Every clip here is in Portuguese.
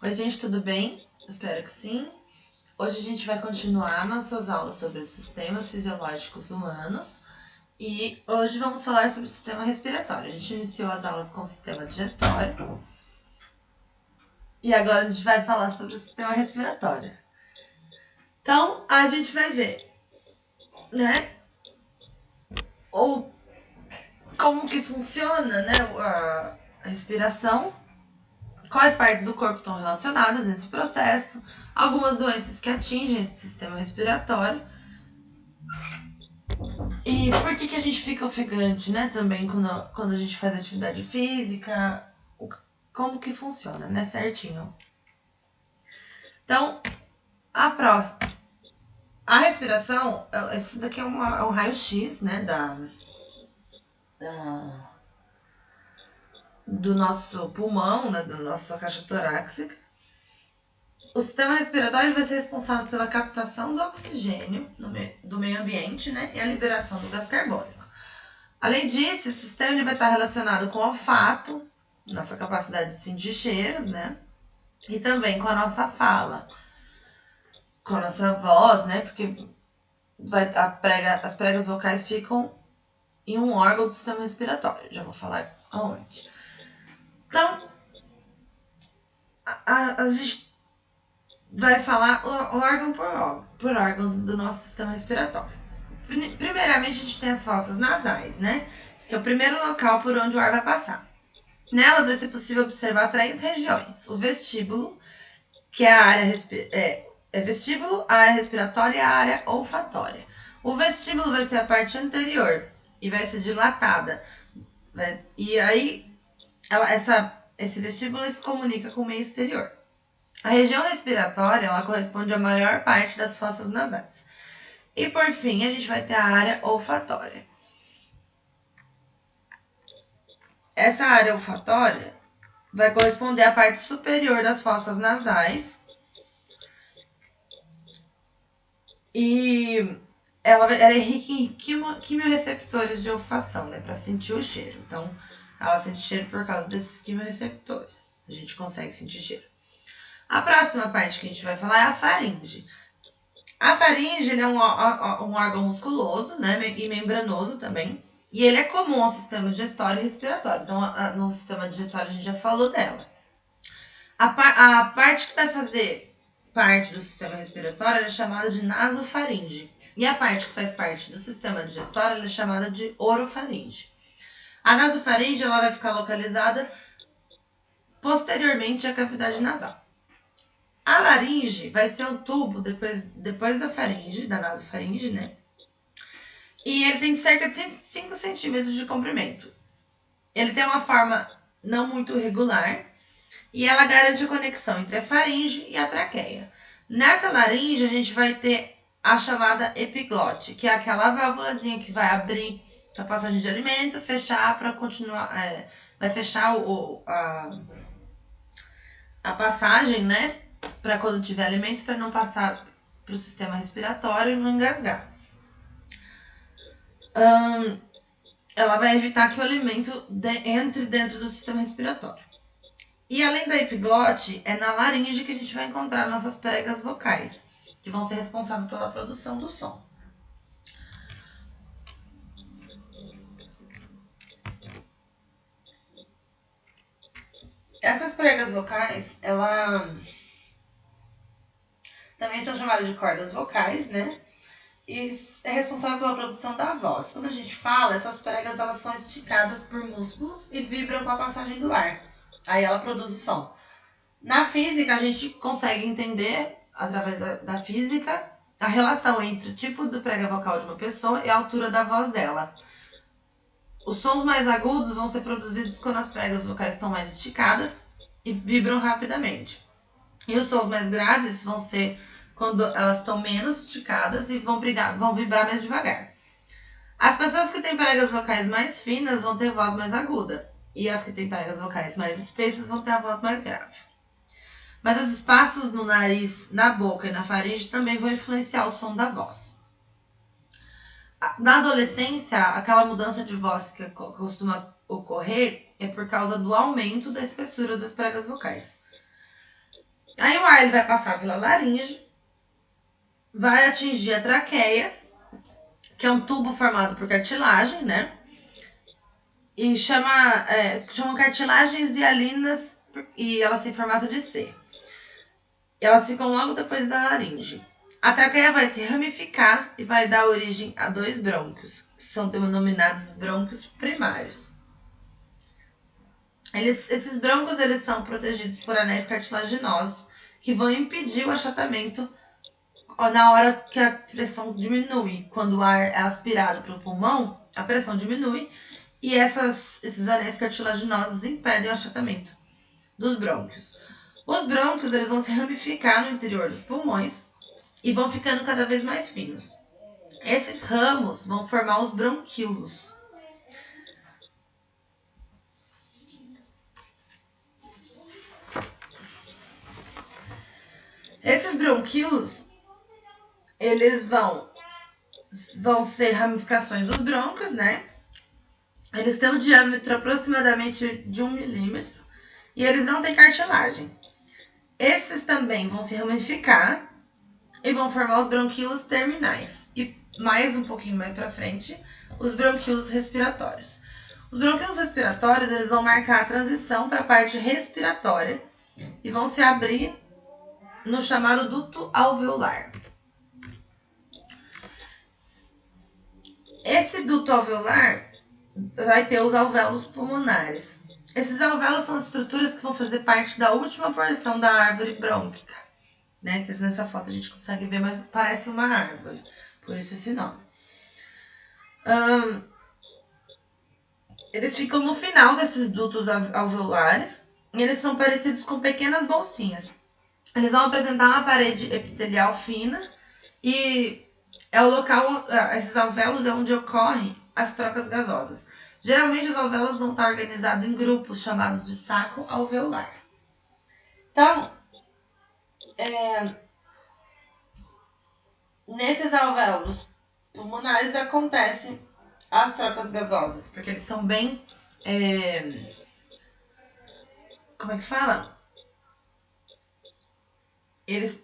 Oi, gente, tudo bem? Espero que sim. Hoje a gente vai continuar nossas aulas sobre os sistemas fisiológicos humanos e hoje vamos falar sobre o sistema respiratório. A gente iniciou as aulas com o sistema digestório e agora a gente vai falar sobre o sistema respiratório. Então, a gente vai ver, né, ou como que funciona, né, a respiração, quais partes do corpo estão relacionadas nesse processo, algumas doenças que atingem esse sistema respiratório. E por que a gente fica ofegante, né, também quando a gente faz atividade física, como que funciona, né, certinho. Então, a respiração, isso daqui é um raio-x, né, do nosso pulmão, né, da nossa caixa torácica. O sistema respiratório vai ser responsável pela captação do oxigênio do meio ambiente, né, e a liberação do gás carbônico. Além disso, o sistema ele vai estar relacionado com o olfato, nossa capacidade de sentir cheiros, né, e também com a nossa fala, com a nossa voz, né, porque as pregas vocais ficam em um órgão do sistema respiratório. Já vou falar aonde. Então, a gente vai falar órgão por órgão do nosso sistema respiratório. Primeiramente, a gente tem as fossas nasais, né? Que é o primeiro local por onde o ar vai passar. Nelas vai ser possível observar 3 regiões. O vestíbulo, que é a área vestíbulo, a área respiratória e a área olfatória. O vestíbulo vai ser a parte anterior e vai ser dilatada. E aí, esse vestíbulo se comunica com o meio exterior. A região respiratória, ela corresponde à maior parte das fossas nasais. E por fim, a gente vai ter a área olfatória. Essa área olfatória vai corresponder à parte superior das fossas nasais. E ela é rica em quimiorreceptores de olfação, né, para sentir o cheiro. Então, ela sente cheiro por causa desses quimiorreceptores. A gente consegue sentir cheiro. A próxima parte que a gente vai falar é a faringe. A faringe é um órgão musculoso, né, e membranoso também. E ele é comum ao sistema digestório e respiratório. Então, no sistema digestório a gente já falou dela. A parte que vai fazer parte do sistema respiratório é chamada de nasofaringe. E a parte que faz parte do sistema digestório é chamada de orofaringe. A nasofaringe ela vai ficar localizada posteriormente à cavidade nasal. A laringe vai ser o tubo depois da faringe, da nasofaringe, né? E ele tem cerca de 5 centímetros de comprimento. Ele tem uma forma não muito regular e ela garante a conexão entre a faringe e a traqueia. Nessa laringe, a gente vai ter a chamada epiglote, que é aquela válvulazinha que vai abrir para passagem de alimento, fechar para continuar, vai fechar a passagem, né, para quando tiver alimento, para não passar para o sistema respiratório e não engasgar. Ela vai evitar que o alimento entre dentro do sistema respiratório. E além da epiglote, é na laringe que a gente vai encontrar nossas pregas vocais, que vão ser responsáveis pela produção do som. Essas pregas vocais, também são chamadas de cordas vocais, né? E é responsável pela produção da voz. Quando a gente fala, essas pregas elas são esticadas por músculos e vibram com a passagem do ar. Aí ela produz o som. Na física, a gente consegue entender, através da física, a relação entre o tipo de prega vocal de uma pessoa e a altura da voz dela. Os sons mais agudos vão ser produzidos quando as pregas vocais estão mais esticadas e vibram rapidamente. E os sons mais graves vão ser quando elas estão menos esticadas e vão vibrar mais devagar. As pessoas que têm pregas vocais mais finas vão ter voz mais aguda. E as que têm pregas vocais mais espessas vão ter a voz mais grave. Mas os espaços no nariz, na boca e na faringe também vão influenciar o som da voz. Na adolescência, aquela mudança de voz que costuma ocorrer é por causa do aumento da espessura das pregas vocais. Aí o ar ele vai passar pela laringe, vai atingir a traqueia, que é um tubo formado por cartilagem, né? E chamam cartilagens hialinas e elas têm formato de C. Elas ficam logo depois da laringe. A traqueia vai se ramificar e vai dar origem a 2 brônquios, que são denominados brônquios primários. Esses brônquios eles são protegidos por anéis cartilaginosos que vão impedir o achatamento na hora que a pressão diminui. Quando o ar é aspirado para o pulmão, a pressão diminui e esses anéis cartilaginosos impedem o achatamento dos brônquios. Os brônquios eles vão se ramificar no interior dos pulmões e vão ficando cada vez mais finos. Esses ramos vão formar os bronquíolos. Esses bronquíolos eles vão ser ramificações dos brônquios, né? Eles têm um diâmetro aproximadamente de 1 milímetro e eles não têm cartilagem. Esses também vão se ramificar e vão formar os bronquíolos terminais. E um pouquinho mais para frente, os bronquíolos respiratórios. Os bronquíolos respiratórios eles vão marcar a transição para a parte respiratória e vão se abrir no chamado duto alveolar. Esse duto alveolar vai ter os alvéolos pulmonares. Esses alvéolos são estruturas que vão fazer parte da última porção da árvore brônquica, né? Que nessa foto a gente consegue ver, mas parece uma árvore, por isso esse nome. Eles ficam no final desses dutos alveolares e eles são parecidos com pequenas bolsinhas. Eles vão apresentar uma parede epitelial fina e é o local, esses alvéolos é onde ocorrem as trocas gasosas. Geralmente os alvéolos vão estar organizados em grupos chamados de saco alveolar. Então, nesses alvéolos pulmonares acontecem as trocas gasosas, porque eles são bem... como é que fala? Eles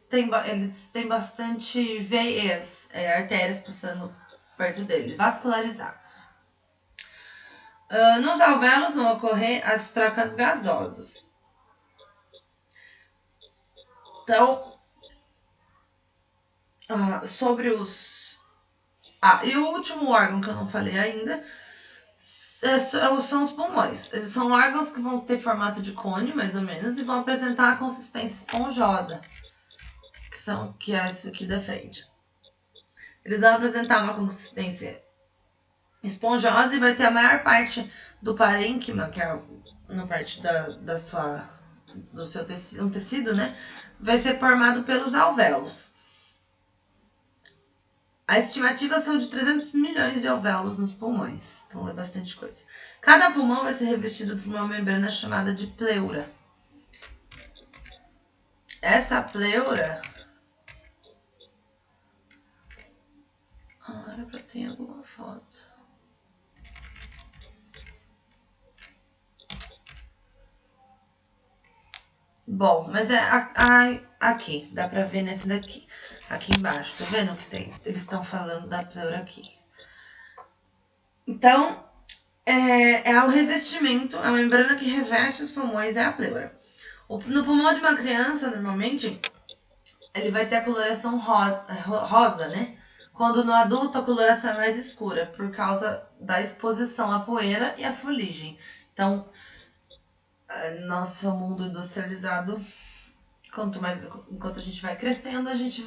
têm bastante veias, artérias passando perto deles, vascularizados. Nos alvéolos vão ocorrer as trocas gasosas. Então, sobre os... e o último órgão que eu não falei ainda são os pulmões. Eles são órgãos que vão ter formato de cone, mais ou menos, e vão apresentar a consistência esponjosa, que é esse aqui da frente. Eles vão apresentar uma consistência esponjosa e vai ter a maior parte do parênquima, que é na parte do seu tecido, né? Vai ser formado pelos alvéolos. A estimativa são de 300 milhões de alvéolos nos pulmões, então é bastante coisa. Cada pulmão vai ser revestido por uma membrana chamada de pleura. Essa pleura... era pra ter alguma foto. Bom, mas é aqui, dá pra ver nesse daqui. Aqui embaixo, tá vendo que tem? Eles estão falando da pleura aqui. Então, é o revestimento, a membrana que reveste os pulmões é a pleura. No pulmão de uma criança, normalmente, ele vai ter a coloração rosa, né? Quando no adulto a coloração é mais escura, por causa da exposição à poeira e à fuligem. Então, nosso mundo industrializado, enquanto a gente vai crescendo, a gente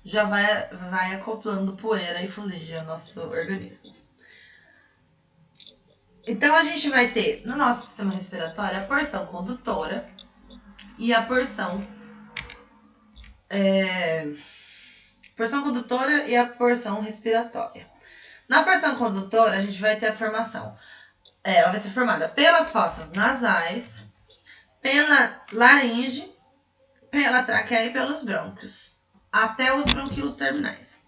já vai acoplando poeira e fuligem ao nosso organismo. Então, a gente vai ter no nosso sistema respiratório a porção condutora e a porção condutora e a porção respiratória. Na porção condutora, a gente vai ter a formação. Ela vai ser formada pelas fossas nasais, pela laringe, pela traqueia e pelos brônquios, até os bronquíolos terminais.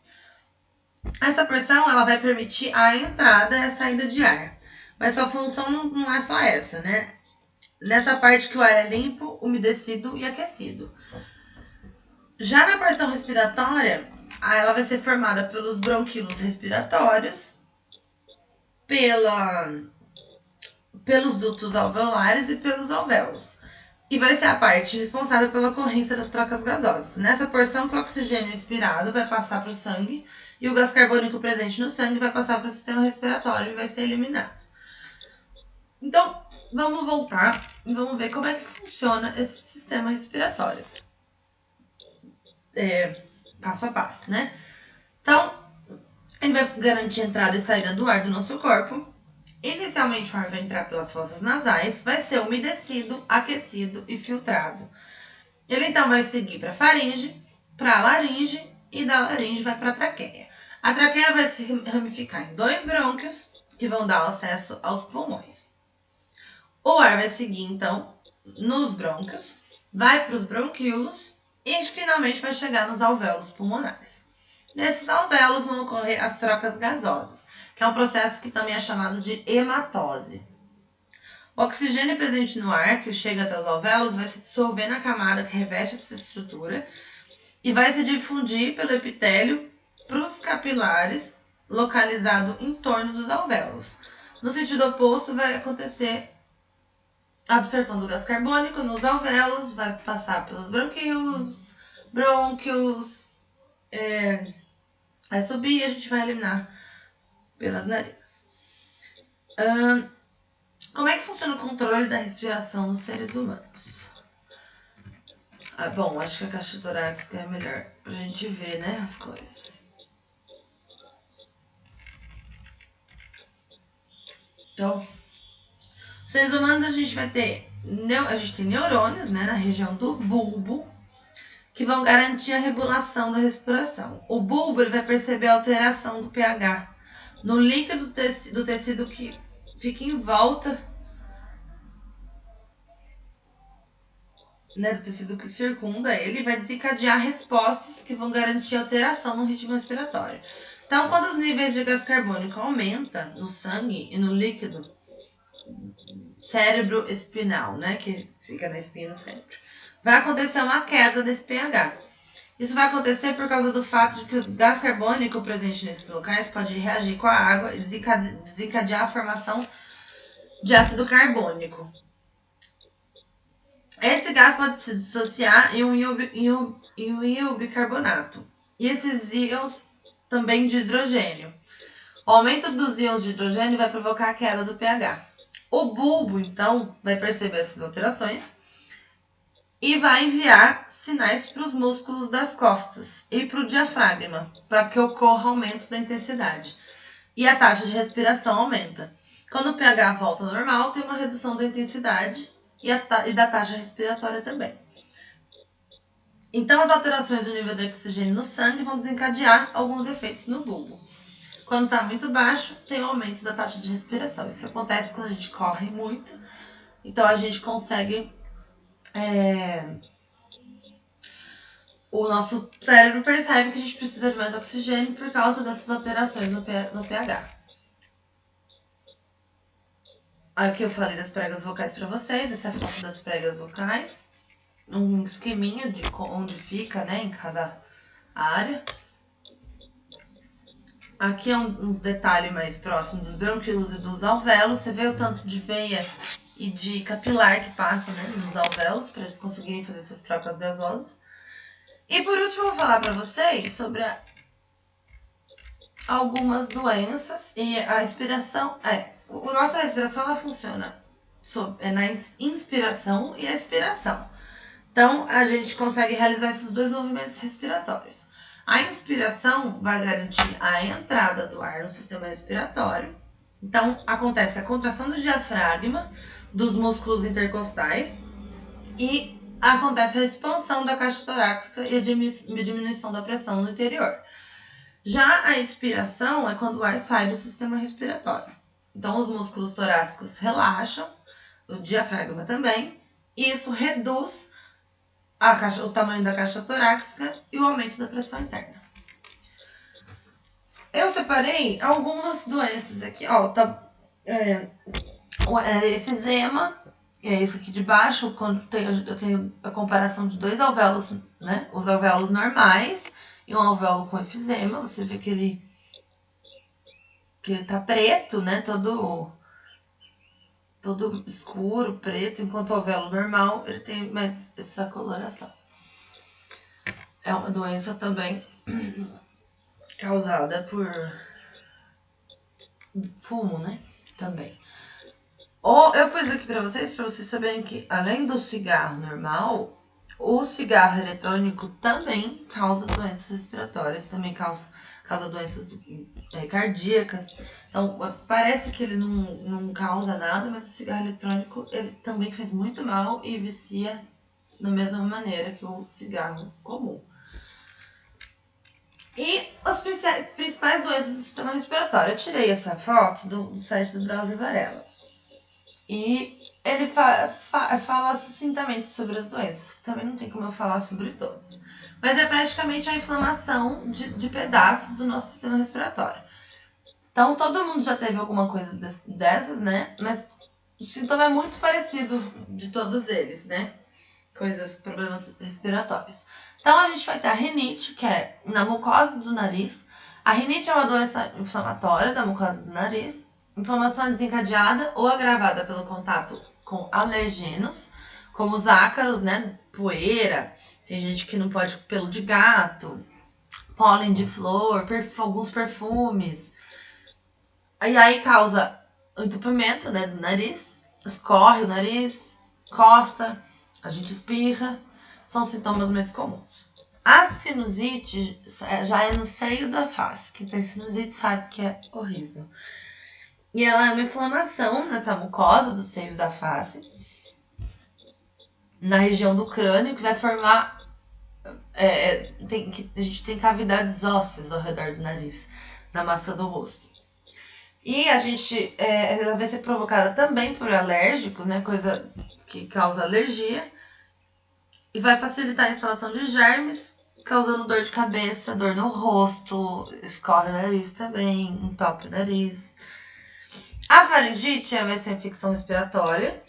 Essa porção ela vai permitir a entrada e a saída de ar, mas sua função não é só essa, né? nessa parte que o ar é limpo, umedecido e aquecido. Já na porção respiratória, ela vai ser formada pelos bronquíolos respiratórios, pelos dutos alveolares e pelos alvéolos. E vai ser a parte responsável pela ocorrência das trocas gasosas. Nessa porção que o oxigênio inspirado vai passar para o sangue e o gás carbônico presente no sangue vai passar para o sistema respiratório e vai ser eliminado. Então, vamos voltar e vamos ver como é que funciona esse sistema respiratório. Passo a passo, né? Então, ele vai garantir a entrada e saída do ar do nosso corpo. Inicialmente, o ar vai entrar pelas fossas nasais, vai ser umedecido, aquecido e filtrado. Ele então vai seguir para a faringe, para a laringe e da laringe vai para a traqueia. A traqueia vai se ramificar em 2 brônquios que vão dar acesso aos pulmões. O ar vai seguir então nos brônquios, vai para os bronquíolos e finalmente vai chegar nos alvéolos pulmonares. Nesses alvéolos vão ocorrer as trocas gasosas, que é um processo que também é chamado de hematose. O oxigênio presente no ar, que chega até os alvéolos, vai se dissolver na camada que reveste essa estrutura e vai se difundir pelo epitélio para os capilares localizado em torno dos alvéolos. No sentido oposto, vai acontecer a absorção do gás carbônico nos alvéolos, vai passar pelos bronquíolos, brônquios, vai subir e a gente vai eliminar pelas narinas. Como é que funciona o controle da respiração nos seres humanos? Bom, acho que a caixa torácica é melhor pra gente ver, né, as coisas. Então, os seres humanos a gente tem neurônios, né, na região do bulbo, que vão garantir a regulação da respiração. O bulbo ele vai perceber a alteração do pH no líquido do tecido que fica em volta, né, do tecido que circunda ele, vai desencadear respostas que vão garantir alteração no ritmo respiratório. Então, quando os níveis de gás carbônico aumentam no sangue e no líquido cérebro espinal, né, que fica na espinha do cérebro, vai acontecer uma queda desse pH. Isso vai acontecer por causa do fato de que o gás carbônico presente nesses locais pode reagir com a água e desencadear a formação de ácido carbônico. Esse gás pode se dissociar em um íon bicarbonato. E esses íons também de hidrogênio. O aumento dos íons de hidrogênio vai provocar a queda do pH. O bulbo, então, vai perceber essas alterações e vai enviar sinais para os músculos das costas e para o diafragma, para que ocorra aumento da intensidade. E a taxa de respiração aumenta. Quando o pH volta ao normal, tem uma redução da intensidade e da taxa respiratória também. Então, as alterações do nível de oxigênio no sangue vão desencadear alguns efeitos no bulbo. Quando está muito baixo, tem um aumento da taxa de respiração. Isso acontece quando a gente corre muito. Então, a gente consegue... O nosso cérebro percebe que a gente precisa de mais oxigênio por causa dessas alterações no pH. Aqui eu falei das pregas vocais para vocês. Essa é a foto das pregas vocais. Um esqueminha de onde fica, né, em cada área. Aqui é um detalhe mais próximo dos bronquíolos e dos alvéolos. Você vê o tanto de veia e de capilar que passa, né, nos alvéolos para eles conseguirem fazer essas trocas gasosas. E por último, eu vou falar para vocês sobre algumas doenças e a respiração. Nossa respiração ela funciona na inspiração e a expiração. Então, a gente consegue realizar esses 2 movimentos respiratórios. A inspiração vai garantir a entrada do ar no sistema respiratório. Então, acontece a contração do diafragma, dos músculos intercostais e acontece a expansão da caixa torácica e a diminuição da pressão no interior. Já a expiração é quando o ar sai do sistema respiratório. Então, os músculos torácicos relaxam, o diafragma também, e isso reduz o tamanho da caixa torácica e o aumento da pressão interna. Eu separei algumas doenças aqui, ó, efizema, E é isso aqui de baixo, quando eu tenho a comparação de dois alvéolos, né? Os alvéolos normais e um alvéolo com efizema. Você vê que ele tá preto, né? Todo escuro, preto, enquanto o alvéolo normal ele tem mais essa coloração. É uma doença também causada por fumo, né? Também. Eu pus aqui para vocês saberem que além do cigarro normal, o cigarro eletrônico também causa doenças respiratórias, também causa doenças cardíacas. Então, parece que ele não causa nada, mas o cigarro eletrônico ele também faz muito mal e vicia da mesma maneira que o cigarro comum. E as principais doenças do sistema respiratório. Eu tirei essa foto do site do Drauzio Varela. E ele fala sucintamente sobre as doenças, que também não tem como eu falar sobre todas. Mas é praticamente a inflamação de pedaços do nosso sistema respiratório. Então, todo mundo já teve alguma coisa dessas, né? Mas o sintoma é muito parecido de todos eles, né? Problemas respiratórios. Então, a gente vai ter a rinite, que é na mucosa do nariz. A rinite é uma doença inflamatória da mucosa do nariz. Inflamação desencadeada ou agravada pelo contato com alergenos, como os ácaros, né? Poeira, tem gente que não pode pelo de gato, pólen de flor, alguns perfumes. E aí causa entupimento, né, do nariz, escorre o nariz, coça, a gente espirra, são sintomas mais comuns. A sinusite já é no seio da face. Quem tem sinusite sabe que é horrível. E ela é uma inflamação nessa mucosa dos seios da face, na região do crânio, que vai formar... a gente tem cavidades ósseas ao redor do nariz, na massa do rosto. E ela vai ser provocada também por alérgicos, né? Coisa que causa alergia. E vai facilitar a instalação de germes, causando dor de cabeça, dor no rosto, escorre o nariz também, entope o nariz. A faringite vai ser infecção respiratória,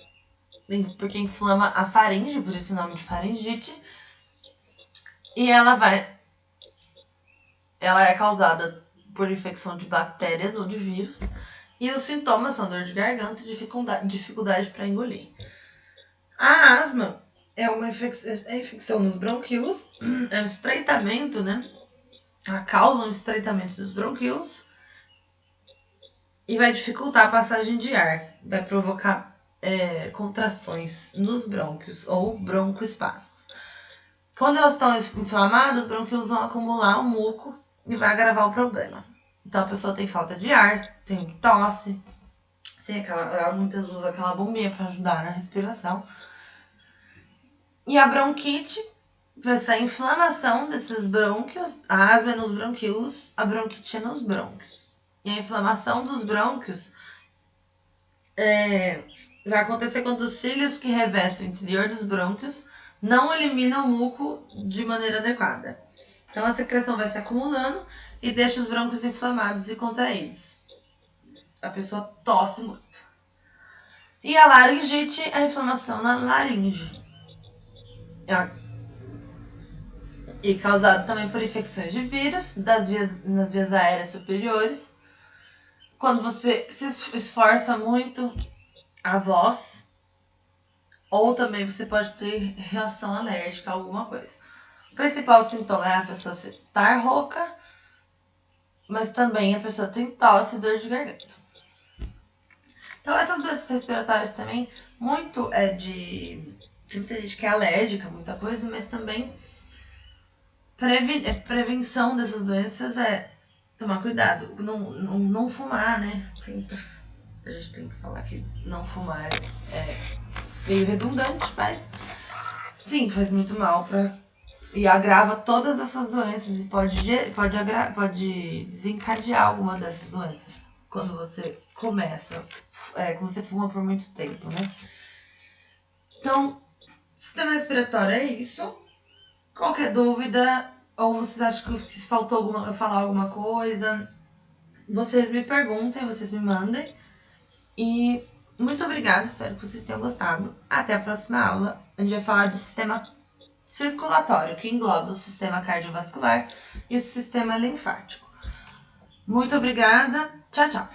porque inflama a faringe, por isso o nome de faringite. E ela é causada por infecção de bactérias ou de vírus. E os sintomas são dor de garganta e dificuldade para engolir. A asma é uma infecção nos brônquios, é um estreitamento, né? Ela causa um estreitamento dos brônquios e vai dificultar a passagem de ar, vai provocar contrações nos brônquios ou broncoespasmos. Quando elas estão inflamadas, os brônquios vão acumular o muco e vai agravar o problema. Então a pessoa tem falta de ar, tem tosse, ela muitas vezes usa aquela bombinha para ajudar na respiração. E a bronquite vai ser a inflamação desses brônquios, a asma é nos brônquios, a bronquite é nos brônquios. E a inflamação dos brônquios vai acontecer quando os cílios que revestem o interior dos brônquios não eliminam o muco de maneira adequada. Então a secreção vai se acumulando e deixa os brônquios inflamados e contraídos. A pessoa tosse muito. E a laringite é a inflamação na laringe. E causado também por infecções de vírus nas vias aéreas superiores. Quando você se esforça muito a voz, ou também você pode ter reação alérgica a alguma coisa. O principal sintoma é a pessoa estar rouca, mas também a pessoa tem tosse e dor de garganta. Então essas doenças respiratórias também, muito tem muita gente que é alérgica a muita coisa, mas também prevenção dessas doenças é tomar cuidado, não fumar, né? Sempre a gente tem que falar que não fumar é meio redundante, mas sim, faz muito mal e agrava todas essas doenças e pode desencadear alguma dessas doenças quando você começa, quando você fuma por muito tempo, né? Então, sistema respiratório é isso. Qualquer dúvida, ou vocês acham que faltou falar alguma coisa, vocês me perguntem, vocês me mandem. E Muito obrigada, espero que vocês tenham gostado. Até a próxima aula. A gente vai falar de sistema circulatório, que engloba o sistema cardiovascular e o sistema linfático. Muito obrigada. Tchau, tchau.